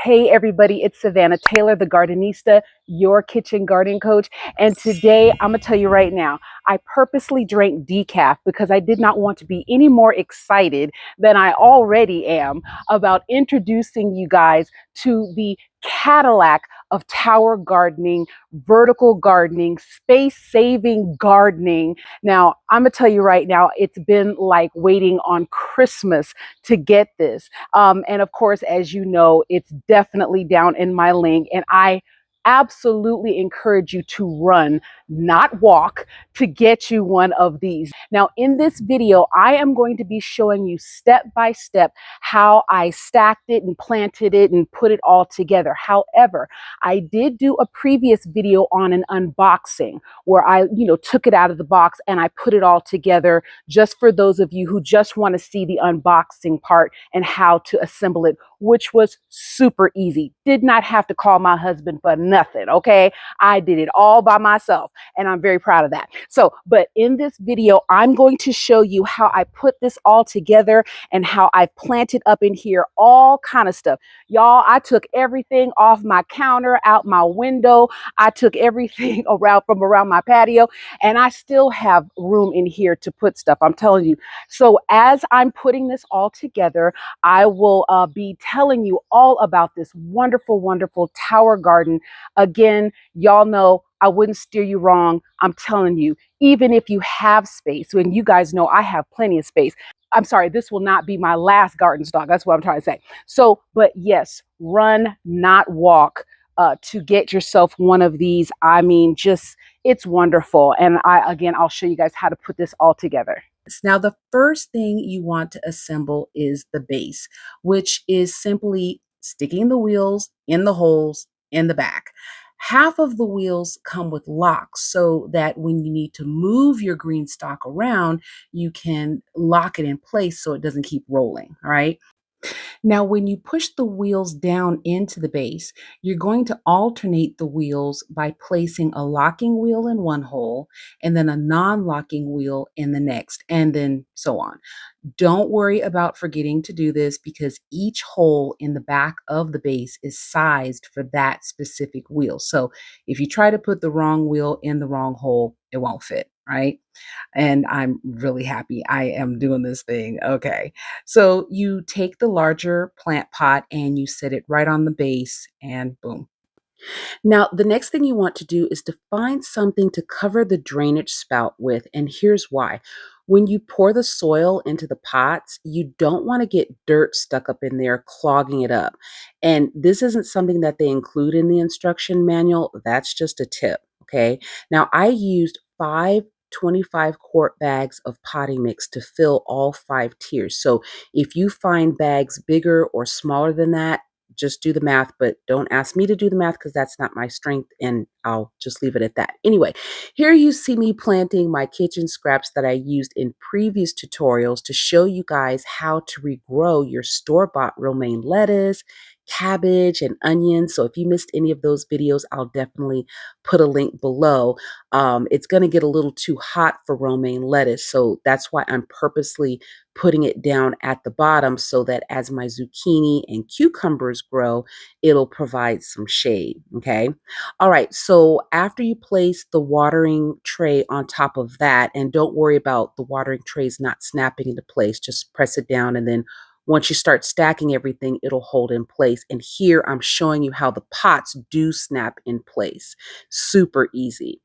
Hey everybody, it's Savannah Taylor, the Gardenista, your kitchen garden coach. And today I'm gonna tell you right now, I purposely drank decaf because I did not want to be any more excited than I already am about introducing you guys to the Cadillac of tower gardening, vertical gardening, space-saving gardening. Now, I'm gonna tell you right now, it's been like waiting on Christmas to get this. And of course, as you know, it's definitely down in my link. And I absolutely encourage you to run, not walk, to get you one of these. Now, in this video, I am going to be showing you step by step how I stacked it and planted it and put it all together. However, I did do a previous video on an unboxing where I, took it out of the box and I put it all together just for those of you who just want to see the unboxing part and how to assemble it, which was super easy. Did not have to call my husband for nothing, okay? I did it all by myself, and I'm very proud of that. So, but in this video, I'm going to show you how I put this all together and how I planted up in here all kind of stuff. Y'all, I took everything off my counter, out my window. I took everything around my patio, and I still have room in here to put stuff, I'm telling you. So as I'm putting this all together, I will be telling you all about this wonderful, wonderful tower garden. Again, y'all know I wouldn't steer you wrong. I'm telling you, even if you have space, and you guys know I have plenty of space. I'm sorry, this will not be my last garden stock. That's what I'm trying to say. So, but yes, run, not walk. To get yourself one of these. I mean, just, it's wonderful. And I'll show you guys how to put this all together. Now, the first thing you want to assemble is the base, which is simply sticking the wheels in the holes in the back. Half of the wheels come with locks so that when you need to move your green stock around, you can lock it in place so it doesn't keep rolling, all right? Now, when you push the wheels down into the base, you're going to alternate the wheels by placing a locking wheel in one hole and then a non-locking wheel in the next, and then so on. Don't worry about forgetting to do this because each hole in the back of the base is sized for that specific wheel. So if you try to put the wrong wheel in the wrong hole, it won't fit, right? And I'm really happy I am doing this thing. Okay. So you take the larger plant pot and you set it right on the base and boom. Now, the next thing you want to do is to find something to cover the drainage spout with. And here's why. When you pour the soil into the pots, you don't want to get dirt stuck up in there, clogging it up. And this isn't something that they include in the instruction manual. That's just a tip. Okay. Now, I used 5 25-quart bags of potting mix to fill all 5 tiers. So if you find bags bigger or smaller than that, just do the math, but don't ask me to do the math because that's not my strength, and I'll just leave it at that. Anyway, here you see me planting my kitchen scraps that I used in previous tutorials to show you guys how to regrow your store-bought romaine lettuce, cabbage, and onions. So if you missed any of those videos, I'll definitely put a link below. It's going to get a little too hot for romaine lettuce, so that's why I'm purposely putting it down at the bottom so that as my zucchini and cucumbers grow, it'll provide some shade, okay? All right, so after you place the watering tray on top of that, and don't worry about the watering trays not snapping into place, just press it down, and then once you start stacking everything, it'll hold in place. And here I'm showing you how the pots do snap in place. Super easy.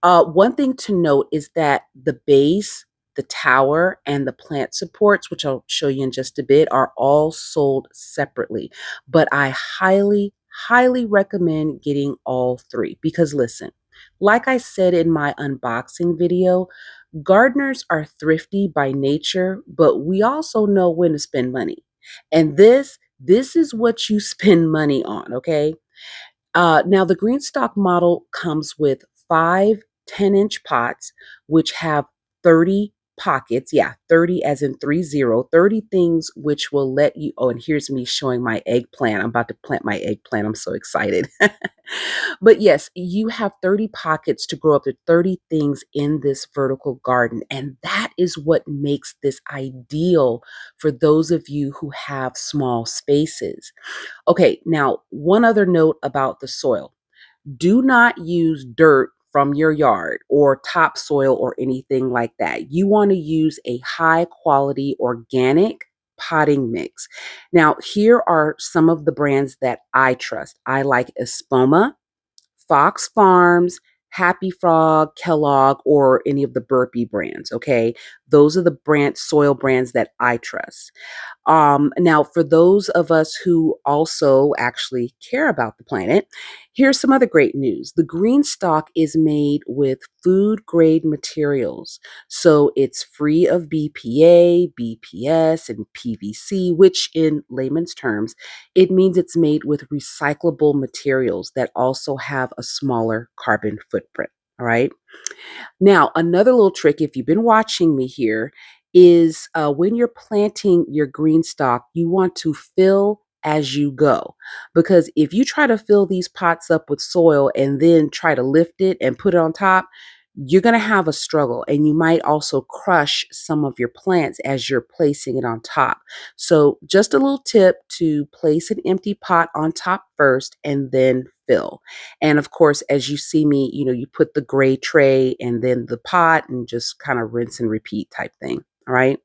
One thing to note is that the base, the tower, and the plant supports, which I'll show you in just a bit, are all sold separately. But I highly, highly recommend getting all three because listen, like I said in my unboxing video, gardeners are thrifty by nature, but we also know when to spend money. And this is what you spend money on, okay? Now, the GreenStalk model comes with 5 10-inch pots, which have 30 pockets. Yeah, 30 as in 30, 30 things which will let you. Oh, and here's me showing my eggplant. I'm about to plant my eggplant. I'm so excited. But yes, you have 30 pockets to grow up to 30 things in this vertical garden. And that is what makes this ideal for those of you who have small spaces. Okay, now, one other note about the soil. Do not use dirt from your yard or topsoil or anything like that. You want to use a high quality organic potting mix. Now, here are some of the brands that I trust. I like Espoma, Fox Farms, Happy Frog, Kellogg, or any of the Burpee brands. Okay. Those are the soil brands that I trust. Now, for those of us who also actually care about the planet, here's some other great news. The GreenStalk is made with food grade materials. So it's free of BPA, BPS, and PVC, which in layman's terms, it means it's made with recyclable materials that also have a smaller carbon footprint. All right. Now, another little trick, if you've been watching me here, is when you're planting your green stock, you want to fill as you go. Because if you try to fill these pots up with soil and then try to lift it and put it on top, you're going to have a struggle. And you might also crush some of your plants as you're placing it on top. So, just a little tip to place an empty pot on top first and then fill. And of course, as you see me, you put the gray tray and then the pot and just kind of rinse and repeat type thing. All right.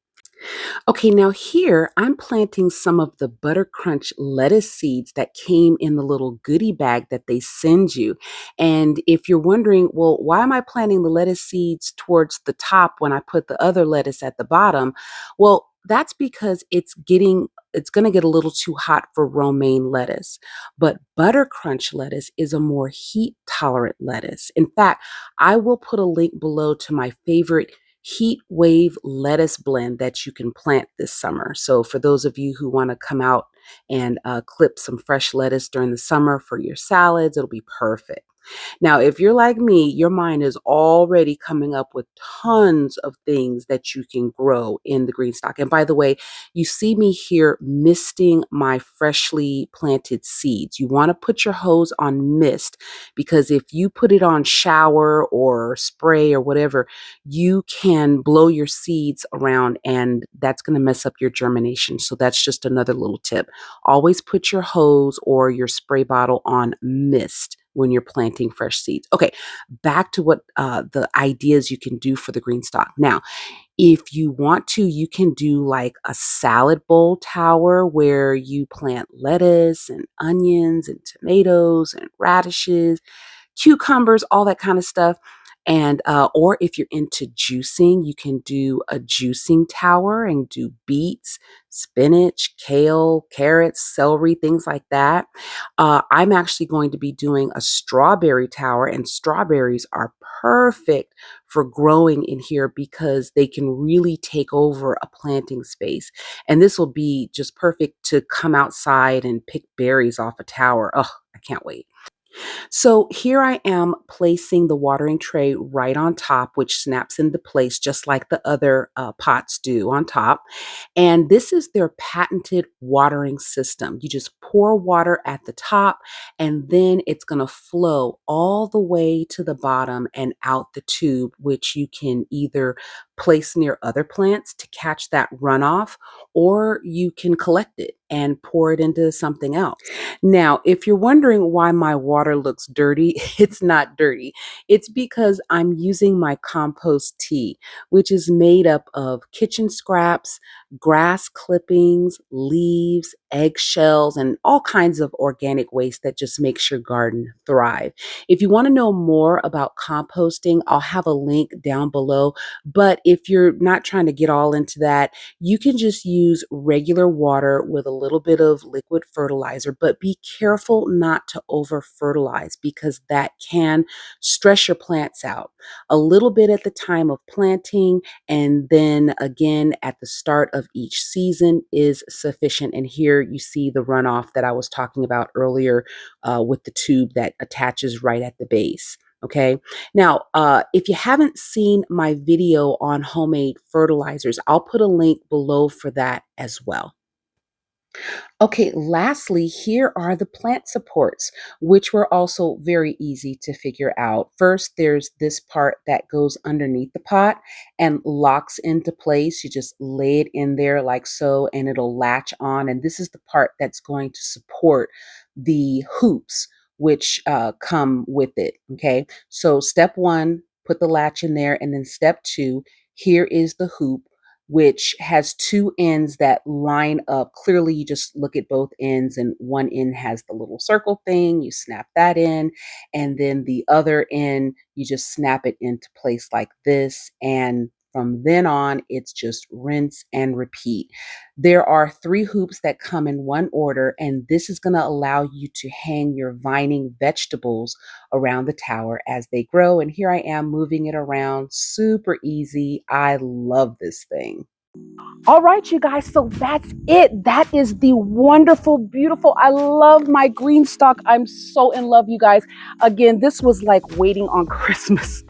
Okay, now here I'm planting some of the Butter Crunch lettuce seeds that came in the little goodie bag that they send you. And if you're wondering, well, why am I planting the lettuce seeds towards the top when I put the other lettuce at the bottom? Well, that's because it's going to get a little too hot for romaine lettuce. But Butter Crunch lettuce is a more heat tolerant lettuce. In fact, I will put a link below to my favorite heat wave lettuce blend that you can plant this summer. So for those of you who want to come out and clip some fresh lettuce during the summer for your salads, it'll be perfect. Now, if you're like me, your mind is already coming up with tons of things that you can grow in the green stock. And by the way, you see me here misting my freshly planted seeds. You want to put your hose on mist because if you put it on shower or spray or whatever, you can blow your seeds around and that's going to mess up your germination. So that's just another little tip. Always put your hose or your spray bottle on mist when you're planting fresh seeds. Okay, back to what the ideas you can do for the green stock. Now, if you want to, you can do like a salad bowl tower where you plant lettuce and onions and tomatoes and radishes, cucumbers, all that kind of stuff. And or if you're into juicing, you can do a juicing tower and do beets, spinach, kale, carrots, celery, things like that. I'm actually going to be doing a strawberry tower, and strawberries are perfect for growing in here because they can really take over a planting space. And this will be just perfect to come outside and pick berries off a tower. Oh, I can't wait. So here I am placing the watering tray right on top, which snaps into place just like the other pots do on top. And this is their patented watering system. You just pour water at the top, and then it's going to flow all the way to the bottom and out the tube, which you can either place near other plants to catch that runoff, or you can collect it and pour it into something else. Now, if you're wondering why my water looks dirty, it's not dirty. It's because I'm using my compost tea, which is made up of kitchen scraps, grass clippings, leaves, eggshells, and all kinds of organic waste that just makes your garden thrive. If you want to know more about composting, I'll have a link down below. But if you're not trying to get all into that, you can just use regular water with a little bit of liquid fertilizer, but be careful not to over fertilize because that can stress your plants out. A little bit at the time of planting, and then again at the start of each season is sufficient. And here you see the runoff that I was talking about earlier with the tube that attaches right at the base. Okay. Now, if you haven't seen my video on homemade fertilizers, I'll put a link below for that as well. Okay, lastly, here are the plant supports, which were also very easy to figure out. First, there's this part that goes underneath the pot and locks into place. You just lay it in there like so, and it'll latch on. And this is the part that's going to support the hoops, which come with it. Okay, so step one, put the latch in there. And then step two, here is the hoop, which has two ends that line up. Clearly, you just look at both ends, and one end has the little circle thing. You snap that in, and then the other end, you just snap it into place like this. And from then on, it's just rinse and repeat. There are three hoops that come in one order, and this is going to allow you to hang your vining vegetables around the tower as they grow. And here I am moving it around, super easy. I love this thing. All right, you guys, so that's it. That is the wonderful, beautiful, I love my GreenStalk. I'm so in love, you guys. Again, this was like waiting on Christmas.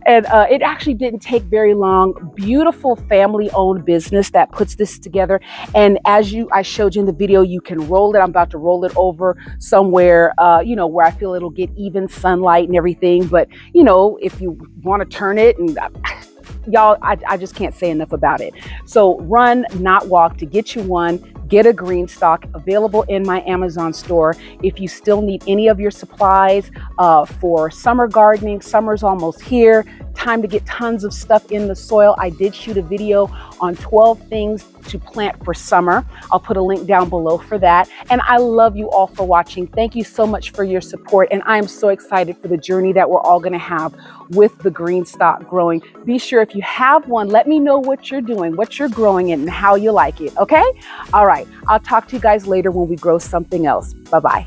And it actually didn't take very long. Beautiful family-owned business that puts this together. And as I showed you in the video, you can roll it. I'm about to roll it over somewhere, where I feel it'll get even sunlight and everything. But, if you want to turn it and y'all, I just can't say enough about it. So run, not walk to get you one. Get a GreenStalk, available in my Amazon store. If you still need any of your supplies for summer gardening, summer's almost here. Time to get tons of stuff in the soil. I did shoot a video on 12 things to plant for summer. I'll put a link down below for that. And I love you all for watching. Thank you so much for your support. And I'm so excited for the journey that we're all going to have with the GreenStalk growing. Be sure, if you have one, let me know what you're doing, what you're growing it, and how you like it. Okay? All right. I'll talk to you guys later when we grow something else. Bye-bye.